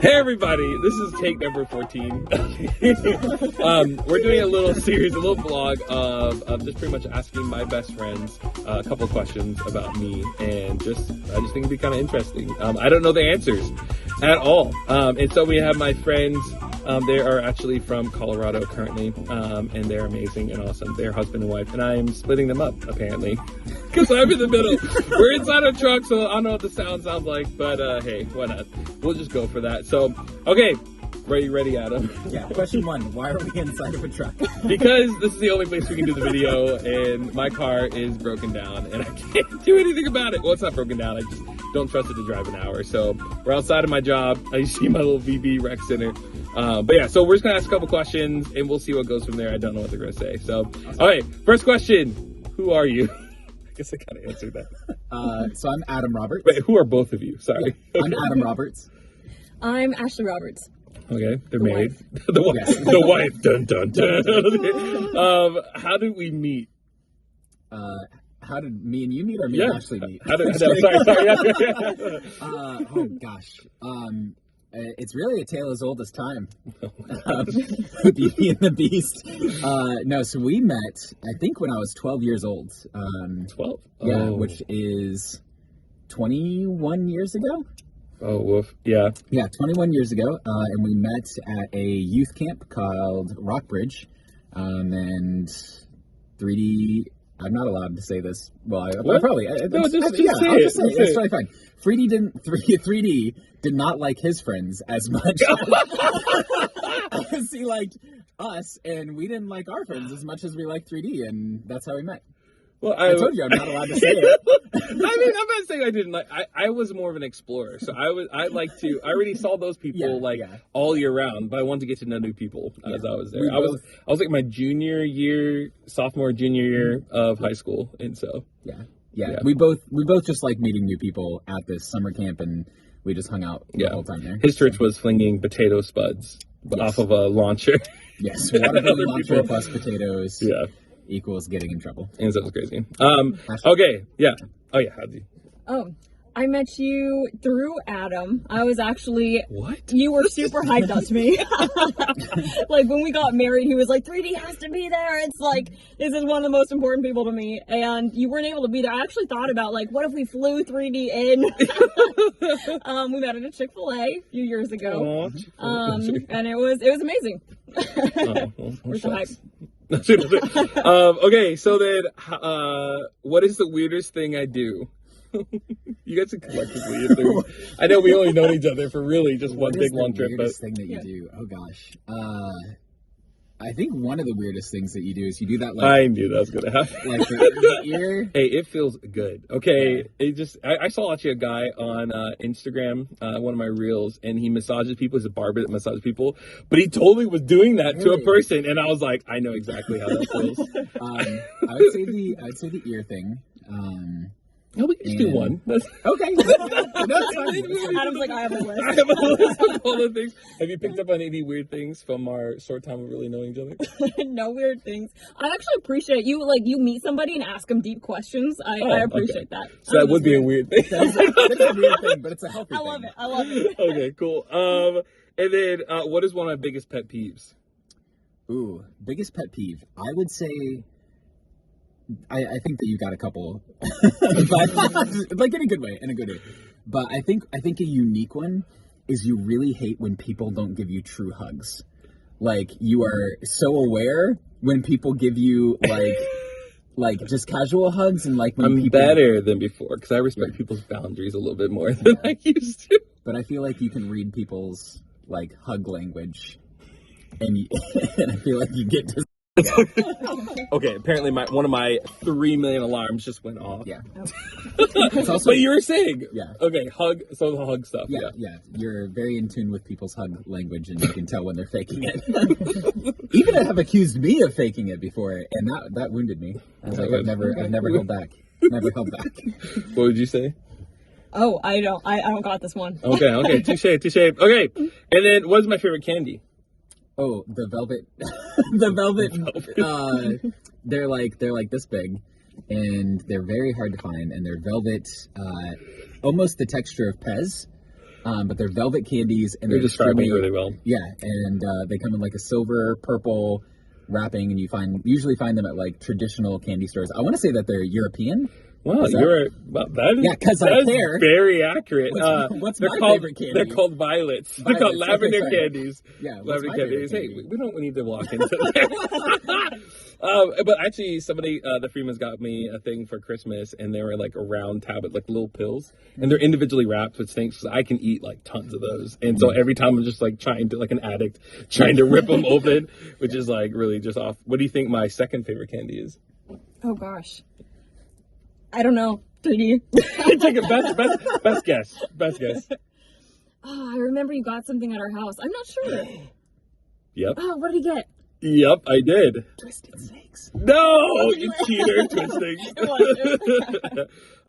Hey everybody, this is take number 14. We're doing a little series, a little vlog of just pretty much asking my best friends a couple questions about me, and I just think it'd be kind of interesting. I don't know the answers at all, and so we have my friends. They are actually from Colorado currently, and they're amazing and awesome. They're husband and wife, and I'm splitting them up apparently because I'm in the middle. We're inside a truck, so I don't know what the sound sounds like, but hey, why not? We'll just go for that. So, okay, ready, Adam? Yeah. Question one: why are we inside of a truck? Because this is the only place we can do the video, and my car is broken down, and I can't do anything about it. Well, it's not broken down. I just don't trust it to drive an hour. So we're outside of my job. I see my little VB rec center. But yeah, so we're just gonna ask a couple questions, and we'll see what goes from there. I don't know what they're gonna say. So, all right, first question: who are you? I guess I kind of answered that. So I'm Adam Roberts. Wait, who are both of you? Sorry. Yeah, I'm Adam Roberts. I'm Ashley Roberts. Okay, they're The married. wife. The wife. Yes. The wife. Dun dun dun. How did we meet? How did me and you meet, or me Yeah. and Ashley meet? Sorry. Oh gosh. It's really a tale as old as time. Beauty and the Beast. No, so we met, I think, when I was 12 years old. 12? Yeah, Oh. which is 21 years ago. Oh, woof. Yeah. Yeah, 21 years ago. And we met at a youth camp called Rockbridge. And 3D... I'm not allowed to say this. Well, I probably... No, just I'll say just it. say it. Just say It's it. totally fine. 3D did not like his friends as much as he liked us, and we didn't like our friends as much as we liked 3D, and that's how we met. Well, I told you I'm not allowed to say it. I mean, I'm not saying I didn't like. I was more of an explorer, so I already saw those people all year round, but I wanted to get to know new people as I was there. I was like my sophomore, junior year of high school, and so yeah. We both just like meeting new people at this summer camp, and we just hung out the whole time there. His church was flinging potato spuds off of a launcher. Yes, watermelon launcher plus potatoes. Yeah. Equals getting in trouble. And that was crazy. Okay, yeah. Oh yeah, how'd you? Oh, I met you through Adam. I was actually... What? You were super hyped up to me. Like, when we got married, he was like, 3D has to be there. It's like, this is one of the most important people to me. And you weren't able to be there. I actually thought about, like, what if we flew 3D in? We met at a Chick-fil-A a few years ago. And it was amazing. We're so hyped. Okay, so then, what is the weirdest thing I do? You guys are collectively. I know we only known each other for really just one big long trip. Weirdest thing that you do? Oh gosh. I think one of the weirdest things that you do is you do that. Like, I knew that was gonna happen. Like the ear. Hey, it feels good. Okay, I saw actually a guy on Instagram, one of my reels, and he massages people. He's a barber that massages people, but he totally was doing that to a person, and I was like, I know exactly how that feels. I would say the ear thing. No, we can just do one. That's okay. That's fine. Adam's like, I have a list. I have a list of all the things. Have you picked up on any weird things from our short time of really knowing each other? No weird things. I actually appreciate you. Like, you meet somebody and ask them deep questions. I appreciate that. So that would be a weird thing. That's a weird thing, but it's a healthy thing. I love it. Okay, cool. And then, what is one of my biggest pet peeves? Ooh, biggest pet peeve. I would say. I think that you got a couple, but like in a good way, But I think a unique one is you really hate when people don't give you true hugs. Like, you are so aware when people give you like just casual hugs, and like when I'm better than before because I respect people's boundaries a little bit more than I used to. But I feel like you can read people's like hug language, and I feel like you get to. Okay, apparently one of my 3 million alarms just went off. Yeah. But you were saying. Yeah. Okay, so the hug stuff. Yeah. You're very in tune with people's hug language, and you can tell when they're faking it. Even have accused me of faking it before, and that wounded me. I was like, I've never held back. Never held back. What would you say? Oh, I don't got this one. Okay, touche. Okay, and then what's my favorite candy? Oh, the velvet, the velvet. They're like this big, and they're very hard to find, and they're velvet, almost the texture of Pez. But they're velvet candies, and You're they're describing it extremely- really well. Yeah, and they come in like a silver, purple wrapping, and you usually find them at like traditional candy stores. I want to say that they're European. Wow, Is that- you're that is, Yeah, 'cause I that's care. very accurate. What's they're my called, favorite candy? They're called violets. They're called Violets, lavender okay, sorry. candies. Yeah, what's Lavender my candies. favorite Hey, candy? we don't need to walk into that. But actually, somebody, the Freemans got me a thing for Christmas, and they were like a round tablet, like little pills, and they're individually wrapped with snakes. So I can eat like tons of those, and so every time I'm just like trying to, like an addict, trying to rip them open, which is like really just off. What do you think my second favorite candy is? Oh gosh. I don't know. 3D. Take a best guess. Best guess. Oh, I remember you got something at our house. I'm not sure. Yep. Oh, what did he get? Yep, I did. Twisted snakes. No, you cheater, twisting.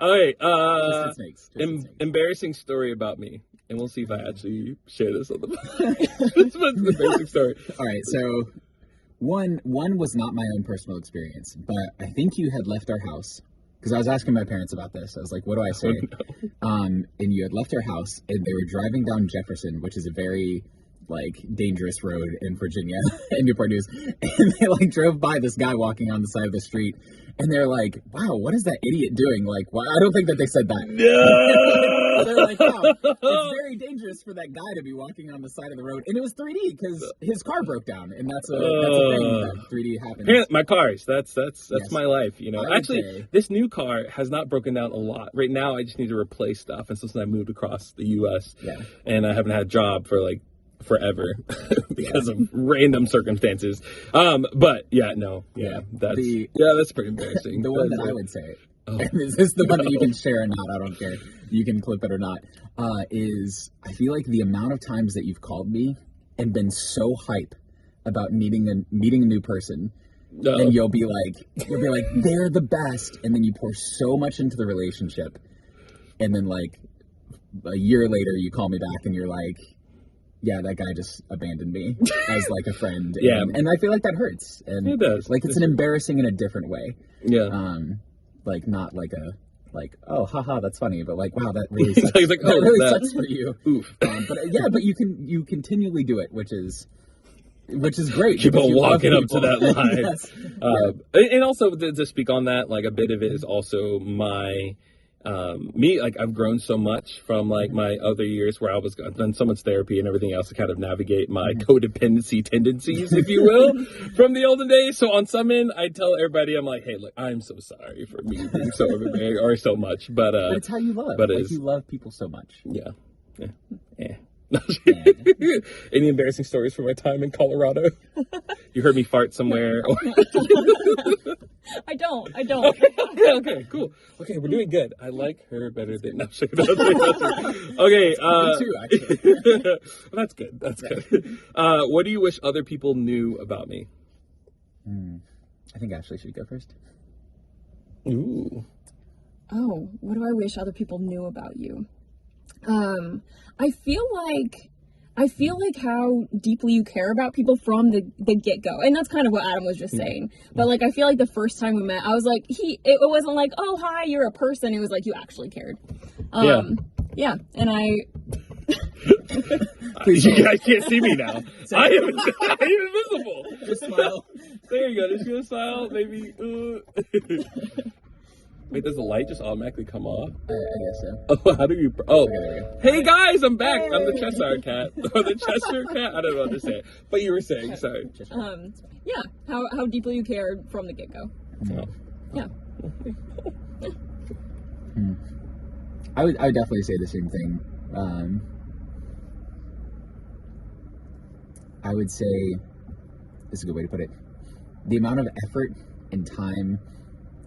Okay, Twisted snakes. Twisted snakes. embarrassing story about me, and we'll see if I actually share this on the podcast. This was an embarrassing story. All right, so one was not my own personal experience, but I think you had left our house because I was asking my parents about this. I was like, "What do I say?" And you had left our house, and they were driving down Jefferson, which is a very like dangerous road in Virginia and Newport News, and they like drove by this guy walking on the side of the street, and they're like, "Wow, what is that idiot doing?" Like, why? I don't think that they said that. No. They're like, "Wow, it's very dangerous for that guy to be walking on the side of the road," and it was 3D because his car broke down, and that's a thing that 3D happens. Apparently, my cars. That's Yes. my life. You know, I would actually, say- this new car has not broken down a lot. Right now, I just need to replace stuff, and since I moved across the U.S. Yeah. and I haven't had a job for like forever because of random circumstances. But yeah, no, yeah, that's pretty embarrassing. The one that I would say, and this is the one that you can share or not, I don't care. You can clip it or not, is I feel like the amount of times that you've called me and been so hype about meeting a new person, and you'll be like, they're the best, and then you pour so much into the relationship, and then like a year later you call me back and you're like, yeah, that guy just abandoned me as like a friend. Yeah. And I feel like that hurts. And It does. like it's an embarrassing in a different way. Yeah. Like not like oh haha that's funny, but like wow that really sucks. He's like, that oh, really that- sucks for you. Oof. But you continually do it, which is great. Keep because on you love walking up to people. that line. Yes. And also to speak on that, like a bit of it is also my me. Like I've grown so much from like my other years where I've done so much therapy and everything else to kind of navigate my codependency tendencies, if you will, from the olden days. So on some end, I tell everybody, I'm like, hey, look, I'm so sorry for me being so overbearing or so much, but it's how you love. but like it's- you love people so much. yeah. Any embarrassing stories from my time in Colorado? You heard me fart somewhere? I don't. Okay, cool. Okay, we're doing good. I like her better than... No, okay. Me too, actually. That's good. That's good. What do you wish other people knew about me? I think Ashley should go first. Ooh. Oh, what do I wish other people knew about you? I feel like how deeply you care about people from the get-go. And that's kind of what Adam was just saying. But like I feel like the first time we met, I was like it wasn't like, "Oh, hi, you're a person." It was like you actually cared. Yeah. And You guys can't see me now. I am invisible. Just smile. There you go. Just gonna smile. Maybe. Wait, does the light just automatically come off? I guess so. Oh, how do you? Oh, Okay, there you go. hey guys, I'm back. I'm the Cheshire cat, or the Cheshire cat. I don't know what to say. But you were saying, sorry. yeah, how deeply you cared from the get-go. Oh. Yeah. I would definitely say the same thing. I would say, this is a good way to put it, the amount of effort and time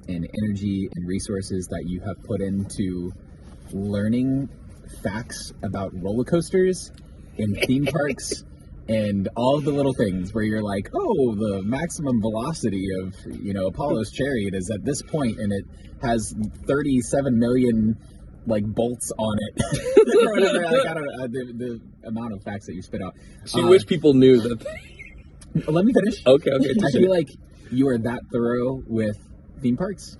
and energy and resources that you have put into learning facts about roller coasters and theme parks and all of the little things where you're like, oh, the maximum velocity of, Apollo's chariot is at this point and it has 37 million like bolts on it or whatever. Like, I don't know, the amount of facts that you spit out. So you wish people knew that. Let me finish. Okay. I feel like you are that thorough with theme parks.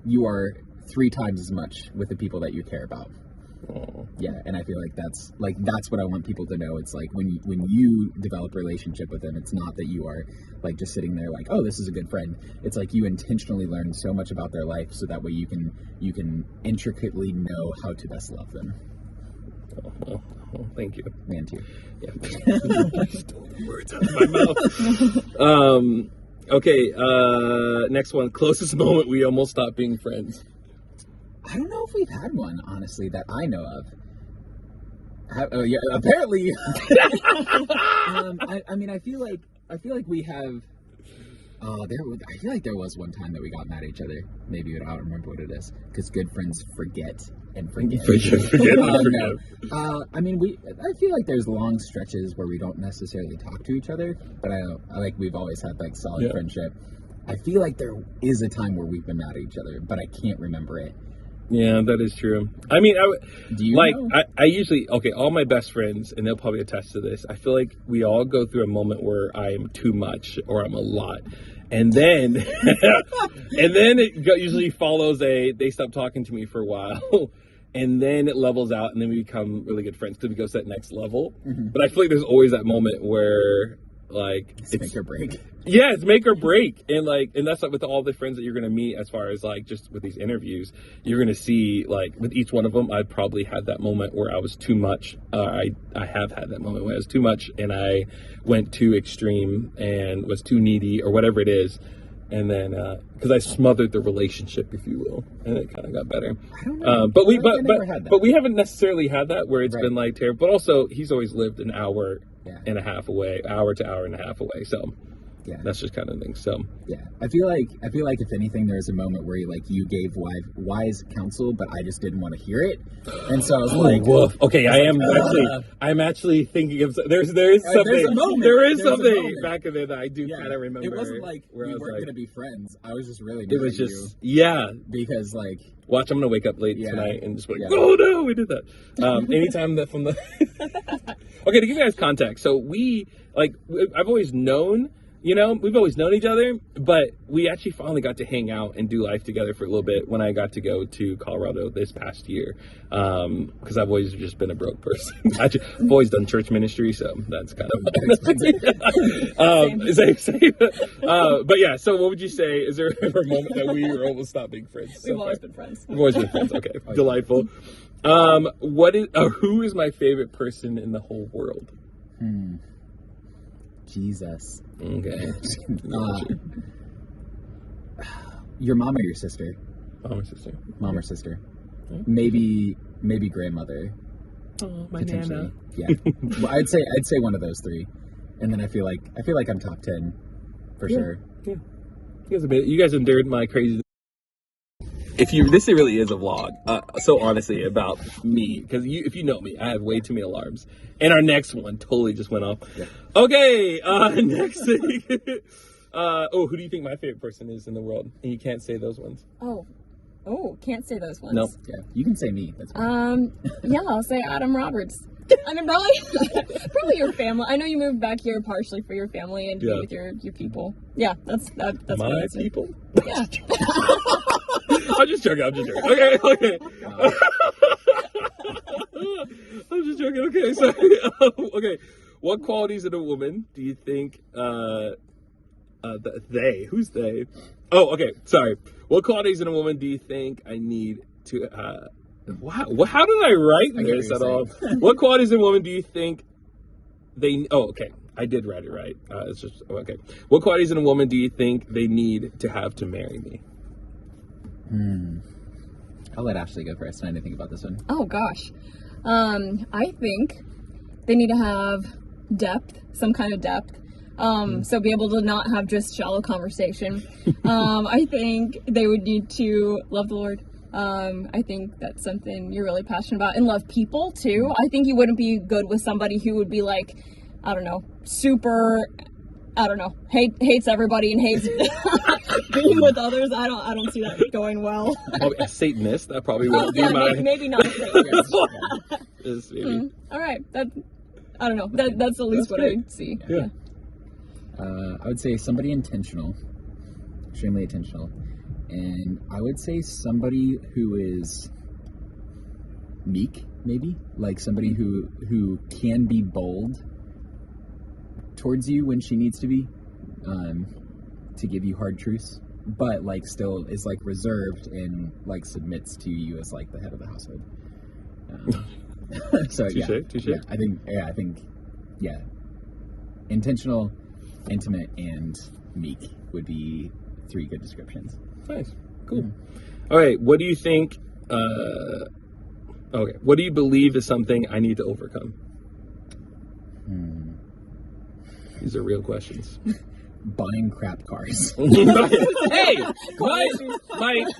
You are 3 times as much with the people that you care about. Oh. Yeah, and I feel like that's what I want people to know. It's like when you develop a relationship with them, it's not that you are like just sitting there like, oh, this is a good friend. It's like you intentionally learn so much about their life, so that way you can intricately know how to best love them. Oh, thank you. Man, too. Yeah. Stole the words out of my mouth. Okay. Next one. Closest moment we almost stopped being friends. I don't know if we've had one, honestly, that I know of. Yeah, apparently. I mean, I feel like we have. I feel like there was one time that we got mad at each other. Maybe I don't remember what it is, because good friends forget and forget. No. I mean, I feel like there's long stretches where we don't necessarily talk to each other, but I like we've always had like solid friendship. I feel like there is a time where we've been mad at each other, but I can't remember it. Yeah, that is true. I mean, do you like know? I usually all my best friends, and they'll probably attest to this. I feel like we all go through a moment where I am too much or I'm a lot, and then it usually follows they stop talking to me for a while, and then it levels out, and then we become really good friends because we go to that next level. Mm-hmm. But I feel like there's always that moment where like it's make or break. Yeah, it's make or break. And that's like with all the friends that you're going to meet, as far as like just with these interviews, you're going to see like with each one of them, I probably had that moment where I was too much. I have had that moment where I was too much and I went too extreme and was too needy or whatever it is. And then, because I smothered the relationship, if you will, and it kind of got better. I don't know. But we haven't necessarily had that where it's been like terrible. But also, he's always lived an hour and a half away, hour to hour and a half away. So that's just kind of thing. So I feel like if anything, there was a moment where you gave wise counsel, but I just didn't want to hear it, and so I was like, woof. Okay, I'm actually thinking of there is something. There is something back in there that I do kind of remember. It wasn't like we weren't going to be friends. I was just really. It was just because like. Watch, I'm gonna wake up late tonight and just be like, oh no, we did that. Anytime that from the. Okay, to give you guys context, so I've always known. We've always known each other, but we actually finally got to hang out and do life together for a little bit when I got to go to Colorado this past year. Because I've always just been a broke person. I've always done church ministry, so that's kind of same. But yeah, so what would you say? Is there ever a moment that we were almost stopped being friends? We've always been friends. We've always been friends. Okay, delightful. Who is my favorite person in the whole world? Jesus. Okay. Your mom or your sister? Mom or sister. Mom or sister. Okay. Maybe grandmother. Oh, my Nana. Yeah. Well, I'd say one of those three, and then I feel like I'm top 10 for sure. Yeah. You guys endured my crazy. This really is a vlog. So honestly, about me, because if you know me, I have way too many alarms, and our next one totally just went off. Yeah. Okay, next thing. Who do you think my favorite person is in the world? And you can't say those ones. Oh, can't say those ones. Nope. Yeah, you can say me. That's fine. Yeah, I'll say Adam Roberts. I mean, probably your family. I know you moved back here partially for your family and to be with your people. Yeah, that's my people. Yeah. I'm just joking. Okay. I'm just joking. Okay, sorry. Okay, what qualities in a woman do you think who's they? Oh, okay. Sorry. What qualities in a woman do you think I need to? Wow. How did I write this at all? What qualities in a woman do you think they? Oh, okay. I did write it right. It's just okay. What qualities in a woman do you think they need to have to marry me? I'll let Ashley go first. I didn't think about this one. Oh gosh, I think they need to have depth, some kind of depth. So be able to not have just shallow conversation. I think they would need to love the Lord. I think that's something you're really passionate about, and love people too. I think you wouldn't be good with somebody who would be like, I don't know, super, I don't know, hates everybody and hates being with others. I don't see that going well. Probably a Satanist. That probably wouldn't be my. Maybe not a Satanist. Maybe. All right. I don't know. That's at least what I see. Yeah. I would say somebody intentional, extremely intentional, and I would say somebody who is meek, maybe, like somebody who can be bold towards you when she needs to be, to give you hard truths, but like still is like reserved and like submits to you as like the head of the household. So Touche. yeah, I think intentional, intimate, and meek would be 3 good descriptions. Nice, cool. All right, what do you think? Okay, what do you believe is something I need to overcome? These are real questions. Buying crap cars. Hey,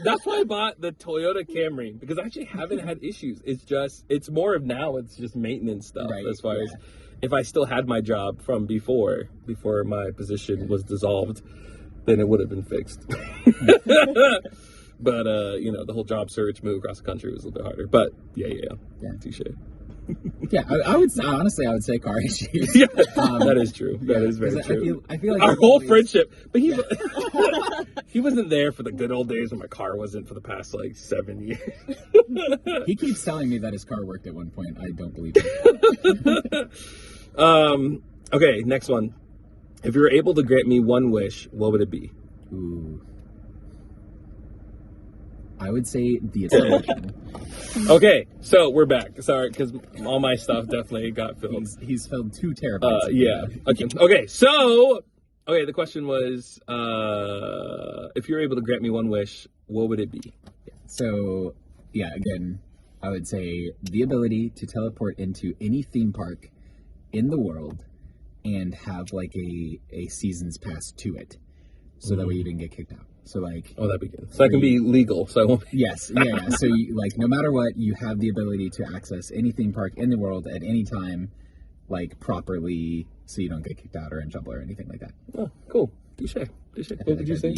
that's why I bought the Toyota Camry, because I actually haven't had issues. It's more of now, it's just maintenance stuff, right, as far as if I still had my job from before my position was dissolved, then it would have been fixed. But, the whole job search, move across the country was a little bit harder. But, yeah. Touche. Yeah, I would say car issues. Yeah, that is true. That is very true. I feel like our whole friendship, but he wasn't there for the good old days when my car wasn't for the past, 7 years. He keeps telling me that his car worked at one point. I don't believe it. Okay, next one. If you were able to grant me one wish, what would it be? Ooh. I would say the acceleration. Okay, so we're back. Sorry, because all my stuff definitely got filled. He's filled 2 terabytes. Yeah. Okay. So, the question was, if you were able to grant me one wish, what would it be? So, again, I would say the ability to teleport into any theme park in the world and have like a season's pass to it, so that way you didn't get kicked out. So that'd be good. So I can be legal. So I won't. Yes, yeah. So you, no matter what, you have the ability to access any theme park in the world at any time, properly, so you don't get kicked out or in trouble or anything like that. Oh, cool. Touche. What would you say?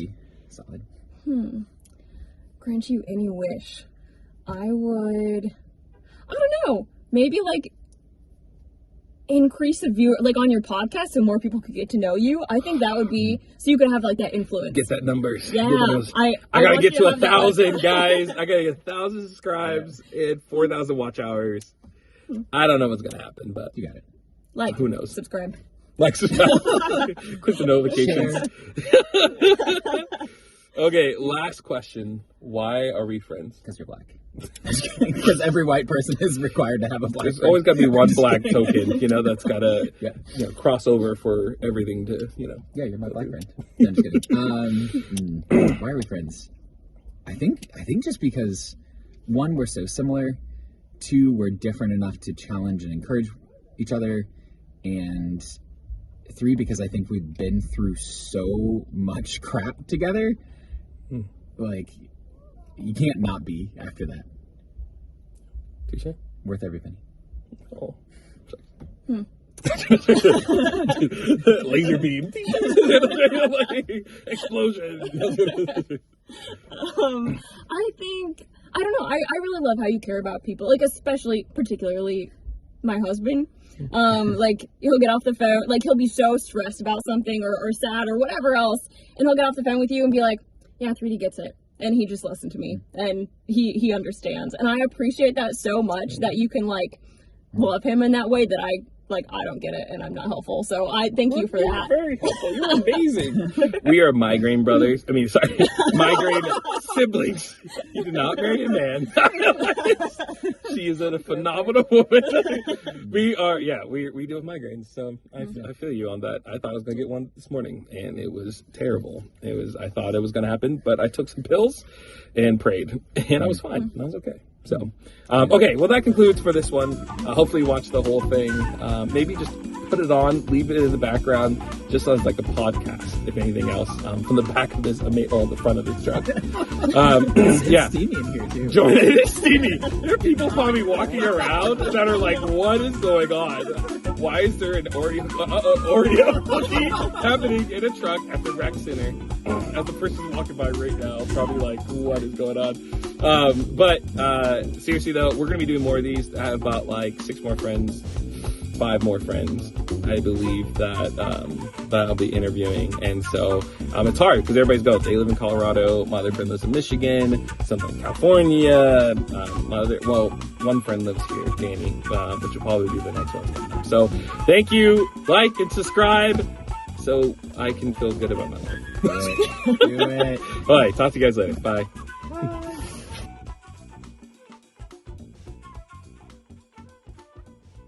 Solid. Grant you any wish. I don't know. Maybe increase the view on your podcast so more people could get to know you. I think that would be so you could have that influence. Get that numbers. Yeah. I gotta get to 1,000 guys. I gotta get 1,000 subscribes and 4,000 watch hours. I don't know what's gonna happen, but you got it. Who knows? Subscribe. Subscribe. Click the notifications. Okay, last question. Why are we friends? Because you're black. Because every white person is required to have a black There's friend. always got to be one black token, that's got to cross over for everything to, Yeah, you're my black friend. No, I'm just kidding. Why are we friends? I think just because, 1, we're so similar. 2, we're different enough to challenge and encourage each other. And 3, because I think we've been through so much crap together. You can't not be after that. Touche. Worth every penny. Oh. Laser beam. Explosion. I don't know. I really love how you care about people. Especially, particularly my husband. He'll get off the phone. He'll be so stressed about something or sad or whatever else. And he'll get off the phone with you and be like, yeah, 3D gets it. And he just listened to me, and he understands. And I appreciate that so much, that you can love him in that way that I don't get it and I'm not helpful. So I thank you for that. You're very helpful. You're amazing. We are migraine brothers. Migraine siblings. You do not marry a man. She is a phenomenal woman. We are, we deal with migraines. So I feel you on that. I thought I was going to get one this morning, and it was terrible. I thought it was going to happen, but I took some pills and prayed, and I was fine. And I was okay. So, okay, well, that concludes for this one. Hopefully you watch the whole thing. Maybe just put it on, leave it in the background, just as a podcast, if anything else, from the back of this, or the front of this truck. It's steamy in here, too. Join it. It's steamy. There are people probably walking around that are like, what is going on? Why is there an Oreo cookie happening in a truck at the rec center? As the person walking by right now, probably like, what is going on? But seriously though, we're gonna be doing more of these. I have about 6 more friends, 5 more friends, I believe that that I'll be interviewing. And so it's hard because everybody's both. They live in Colorado. My other friend lives in Michigan. Some in California. One friend lives here, Danny, which will probably be the next one. So thank you. Like and subscribe so I can feel good about my life. Do it. All right. Talk to you guys later. Bye.